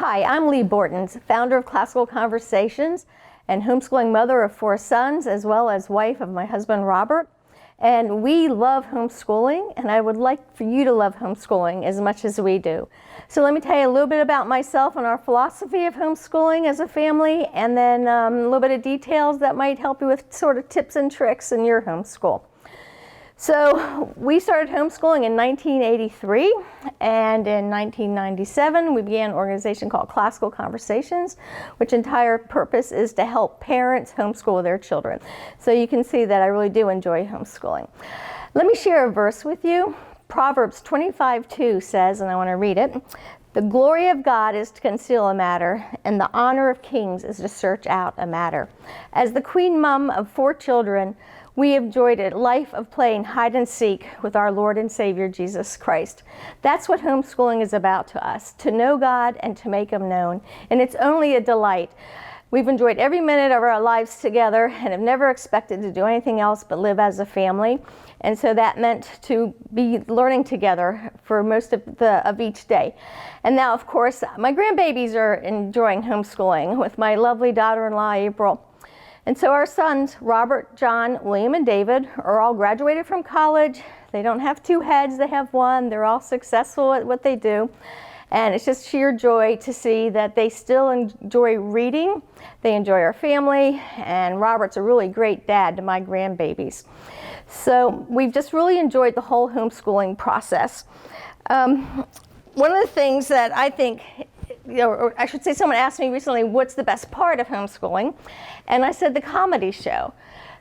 Hi, I'm Leigh Bortins, founder of Classical Conversations and homeschooling mother of 4 sons, as well as wife of my husband, Robert. And we love homeschooling, and I would like for you to love homeschooling as much as we do. So let me tell you a little bit about myself and our philosophy of homeschooling as a family, and then a little bit of details that might help you with sort of tips and tricks in your homeschool. So we started homeschooling in 1983, and in 1997 we began an organization called Classical Conversations, which entire purpose is to help parents homeschool their children. So you can see that I really do enjoy homeschooling. Let me share a verse with you. Proverbs 25:2 says, and I want to read it, "The glory of God is to conceal a matter, and the honor of kings is to search out a matter." As the queen mom of 4 children, we enjoyed a life of playing hide and seek with our Lord and Savior, Jesus Christ. That's what homeschooling is about to us, to know God and to make Him known. And it's only a delight. We've enjoyed every minute of our lives together and have never expected to do anything else but live as a family. And so that meant to be learning together for most of each day. And now, of course, my grandbabies are enjoying homeschooling with my lovely daughter-in-law, April. And so our sons, Robert, John, William, and David, are all graduated from college. They don't have 2 heads, they have 1. They're all successful at what they do. And it's just sheer joy to see that they still enjoy reading. They enjoy our family, and Robert's a really great dad to my grandbabies. So we've just really enjoyed the whole homeschooling process. One of the things that I think, or I should say, someone asked me recently, what's the best part of homeschooling? And I said the comedy show.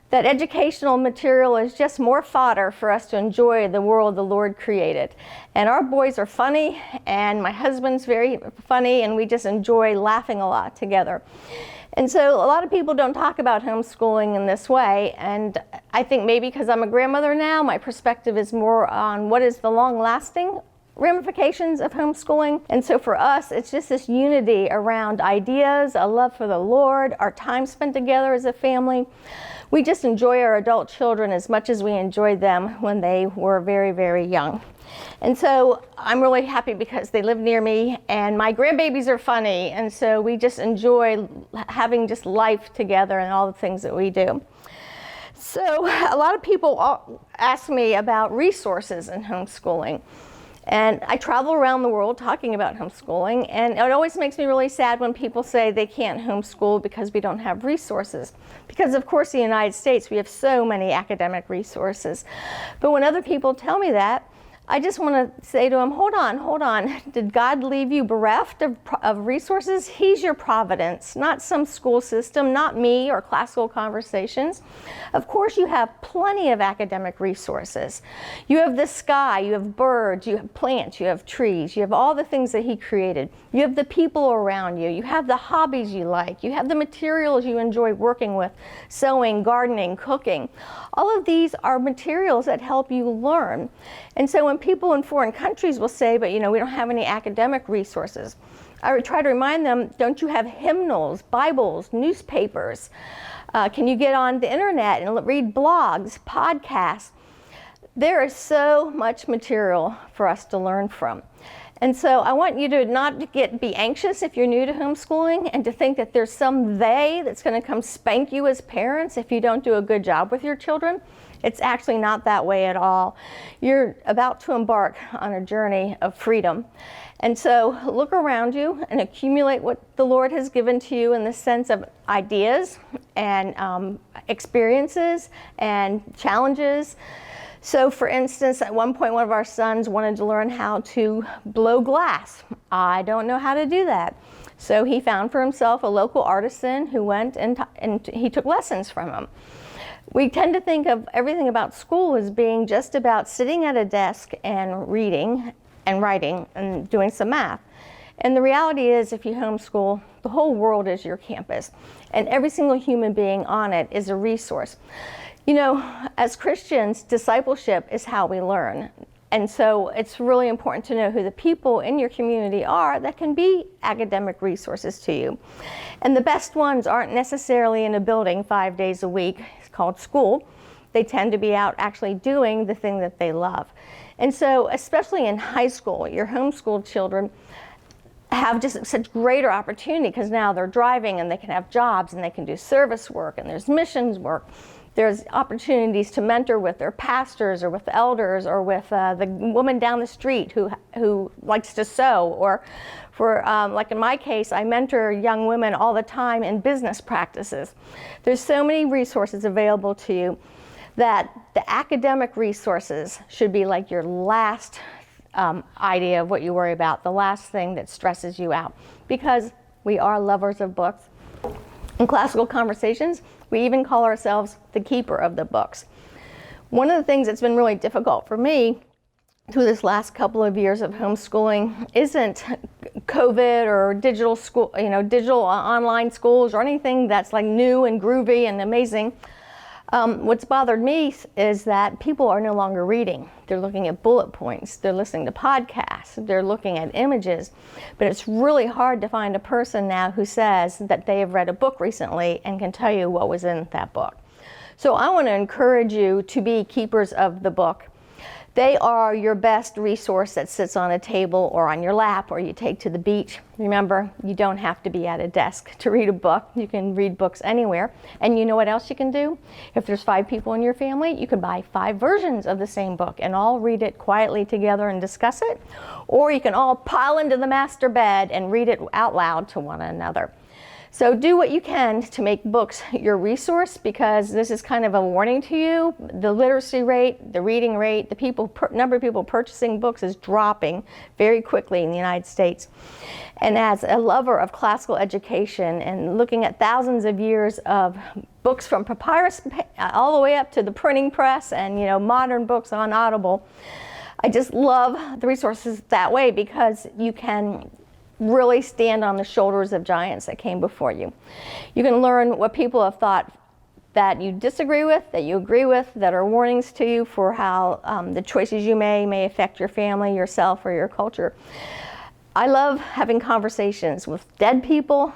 That educational material is just more fodder for us to enjoy the world the Lord created. And our boys are funny, and my husband's very funny, and we just enjoy laughing a lot together. And so a lot of people don't talk about homeschooling in this way, and I think maybe because I'm a grandmother now, my perspective is more on what is the long-lasting ramifications of homeschooling. And so for us, it's just this unity around ideas, a love for the Lord, our time spent together as a family. We just enjoy our adult children as much as we enjoyed them when they were very, very young. And so I'm really happy because they live near me, and my grandbabies are funny, and so we just enjoy having just life together and all the things that we do. So a lot of people ask me about resources in homeschooling. And I travel around the world talking about homeschooling, and it always makes me really sad when people say they can't homeschool because we don't have resources. Because of course in the United States we have so many academic resources. But when other people tell me that, I just want to say to them, hold on. Did God leave you bereft of resources? He's your providence, not some school system, not me or Classical Conversations. Of course you have plenty of academic resources. You have the sky, you have birds, you have plants, you have trees, you have all the things that He created. You have the people around you, you have the hobbies you like, you have the materials you enjoy working with, sewing, gardening, cooking. All of these are materials that help you learn. And so when people in foreign countries will say, but we don't have any academic resources, I would try to remind them, don't you have hymnals, Bibles, newspapers? Can you get on the internet and read blogs, podcasts? There is so much material for us to learn from. And so I want you to not be anxious if you're new to homeschooling, and to think that there's some they that's going to come spank you as parents if you don't do a good job with your children. It's actually not that way at all. You're about to embark on a journey of freedom. And so look around you and accumulate what the Lord has given to you in the sense of ideas and experiences and challenges. So for instance, at one point one of our sons wanted to learn how to blow glass. I don't know how to do that. So he found for himself a local artisan who went and he took lessons from him. We tend to think of everything about school as being just about sitting at a desk and reading and writing and doing some math. And the reality is, if you homeschool, the whole world is your campus, and every single human being on it is a resource. As Christians, discipleship is how we learn. And so it's really important to know who the people in your community are that can be academic resources to you. And the best ones aren't necessarily in a building 5 days a week. It's called school. They tend to be out actually doing the thing that they love. And so, especially in high school, your homeschooled children, have just such greater opportunity because now they're driving and they can have jobs and they can do service work and there's missions work. There's opportunities to mentor with their pastors or with elders or with the woman down the street who likes to sew, or for like in my case, I mentor young women all the time in business practices. There's so many resources available to you that the academic resources should be like your last idea of what you worry about, the last thing that stresses you out, because we are lovers of books. In Classical Conversations, we even call ourselves the keeper of the books. One of the things that's been really difficult for me through this last couple of years of homeschooling isn't COVID or digital school, digital online schools or anything that's like new and groovy and amazing. What's bothered me is that people are no longer reading. They're looking at bullet points, they're listening to podcasts, they're looking at images, but it's really hard to find a person now who says that they have read a book recently and can tell you what was in that book. So I want to encourage you to be keepers of the book. They are your best resource that sits on a table or on your lap or you take to the beach. Remember, you don't have to be at a desk to read a book. You can read books anywhere. And you know what else you can do? If there's 5 people in your family, you can buy 5 versions of the same book and all read it quietly together and discuss it. Or you can all pile into the master bed and read it out loud to one another. So do what you can to make books your resource, because this is kind of a warning to you. The literacy rate, the reading rate, the number of people purchasing books is dropping very quickly in the United States. And as a lover of classical education and looking at thousands of years of books from papyrus all the way up to the printing press and modern books on Audible, I just love the resources that way, because you can really stand on the shoulders of giants that came before you. You can learn what people have thought that you disagree with, that you agree with, that are warnings to you for how the choices you may affect your family, yourself, or your culture. I love having conversations with dead people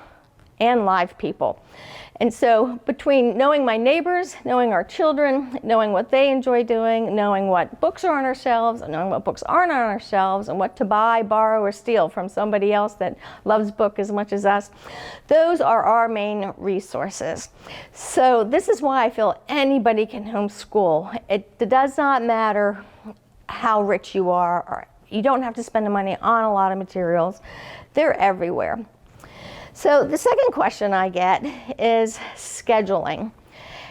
and live people. And so between knowing my neighbors, knowing our children, knowing what they enjoy doing, knowing what books are on our shelves, and knowing what books aren't on our shelves, and what to buy, borrow, or steal from somebody else that loves book as much as us, those are our main resources. So this is why I feel anybody can homeschool. It does not matter how rich you are, or you don't have to spend the money on a lot of materials. They're everywhere. So the second question I get is scheduling.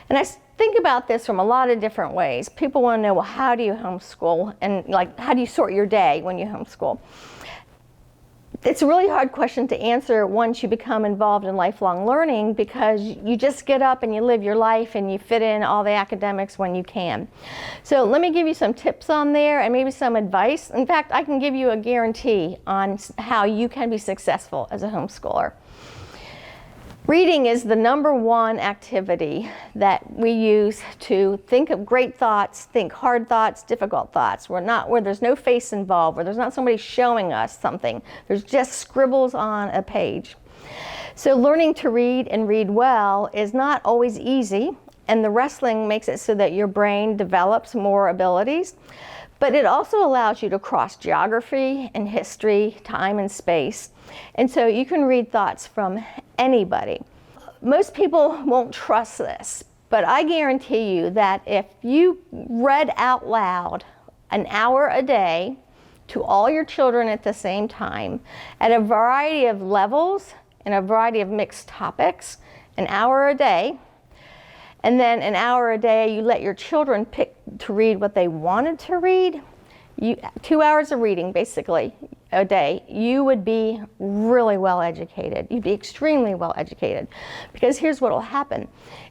And I think about this from a lot of different ways. People want to know, well, how do you homeschool? And how do you sort your day when you homeschool? It's a really hard question to answer once you become involved in lifelong learning, because you just get up and you live your life and you fit in all the academics when you can. So let me give you some tips on there and maybe some advice. In fact, I can give you a guarantee on how you can be successful as a homeschooler. Reading is the #1 activity that we use to think of great thoughts, think hard thoughts, difficult thoughts. Where there's no face involved, where there's not somebody showing us something. There's just scribbles on a page. So learning to read and read well is not always easy, and the wrestling makes it so that your brain develops more abilities. But it also allows you to cross geography and history, time and space. And so you can read thoughts from anybody. Most people won't trust this, but I guarantee you that if you read out loud an hour a day to all your children at the same time, at a variety of levels and a variety of mixed topics, an hour a day, and then an hour a day you let your children pick to read what they wanted to read, 2 hours of reading basically a day, you would be really well educated. You'd be extremely well educated, because here's what will happen.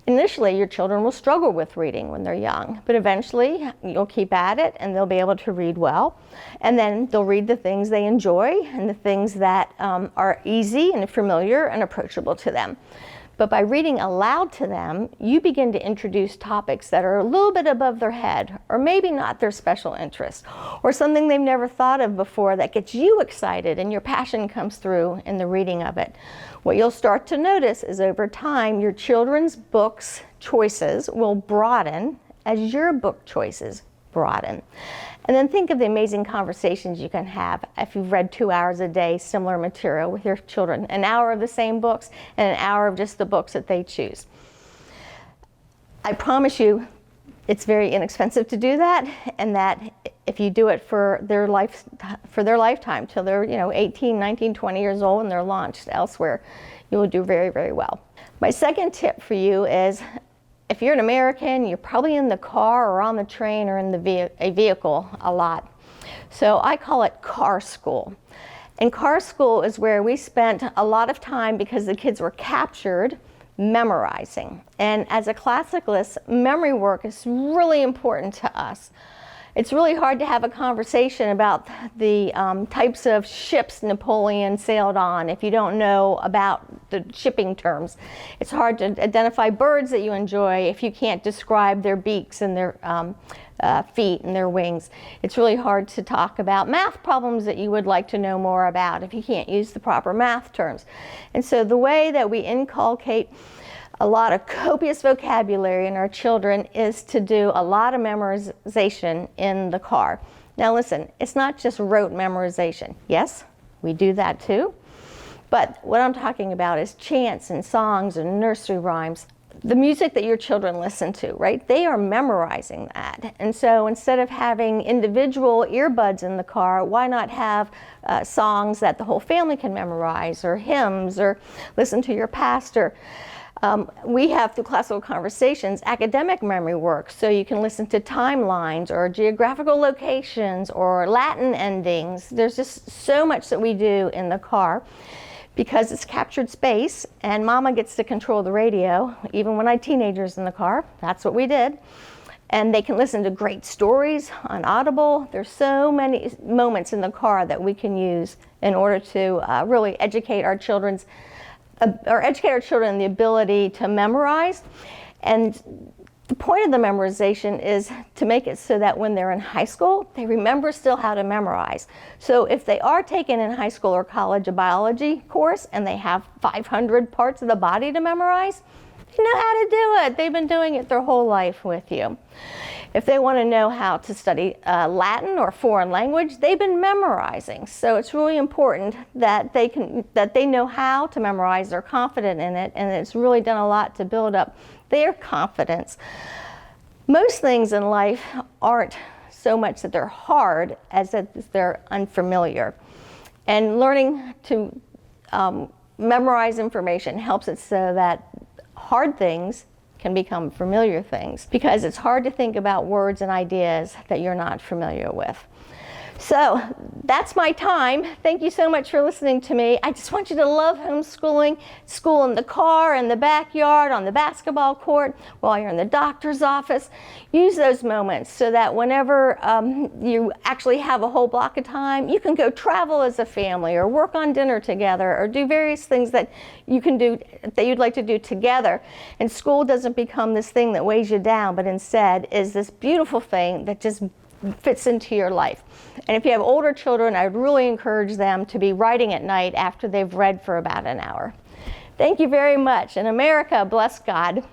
Initially, your children will struggle with reading when they're young, but eventually you'll keep at it and they'll be able to read well. And then they'll read the things they enjoy and the things that are easy and familiar and approachable to them. But by reading aloud to them, you begin to introduce topics that are a little bit above their head, or maybe not their special interest, or something they've never thought of before that gets you excited and your passion comes through in the reading of it. What you'll start to notice is over time, your children's books choices will broaden as your book choices broaden. And then think of the amazing conversations you can have if you've read 2 hours a day, similar material with your children. An hour of the same books and an hour of just the books that they choose. I promise you, it's very inexpensive to do that, and that if you do it for their lifetime, till they're 18, 19, 20 years old and they're launched elsewhere, you will do very, very well. My second tip for you is, if you're an American, you're probably in the car or on the train or in a vehicle a lot. So I call it car school. And car school is where we spent a lot of time, because the kids were captured, memorizing. And as a classicalist, memory work is really important to us. It's really hard to have a conversation about the types of ships Napoleon sailed on if you don't know about the shipping terms. It's hard to identify birds that you enjoy if you can't describe their beaks and their feet and their wings. It's really hard to talk about math problems that you would like to know more about if you can't use the proper math terms. And so the way that we inculcate a lot of copious vocabulary in our children is to do a lot of memorization in the car. Now listen, it's not just rote memorization. Yes, we do that too. But what I'm talking about is chants and songs and nursery rhymes. The music that your children listen to, right? They are memorizing that. And so instead of having individual earbuds in the car, why not have songs that the whole family can memorize, or hymns, or listen to your pastor? We have, through classical conversations, academic memory work, so you can listen to timelines or geographical locations or Latin endings. There's just so much that we do in the car because it's captured space, and Mama gets to control the radio. Even when I had teenagers in the car, that's what we did. And they can listen to great stories on Audible. There's so many moments in the car that we can use in order to really educate our children in the ability to memorize. And the point of the memorization is to make it so that when they're in high school, they remember still how to memorize. So if they are taking in high school or college a biology course and they have 500 parts of the body to memorize, they know how to do it. They've been doing it their whole life with you. If they want to know how to study Latin or foreign language, they've been memorizing. So it's really important that they know how to memorize, they're confident in it, and it's really done a lot to build up their confidence. Most things in life aren't so much that they're hard as that they're unfamiliar. And learning to memorize information helps it so that hard things can become familiar things, because it's hard to think about words and ideas that you're not familiar with. So that's my time. Thank you so much for listening to me. I just want you to love homeschooling. School in the car, in the backyard, on the basketball court, while you're in the doctor's office. Use those moments so that whenever you actually have a whole block of time, you can go travel as a family, or work on dinner together, or do various things that you can do that you'd like to do together. And school doesn't become this thing that weighs you down, but instead is this beautiful thing that just fits into your life. And if you have older children, I would really encourage them to be writing at night after they've read for about an hour. Thank you very much. And America, bless God.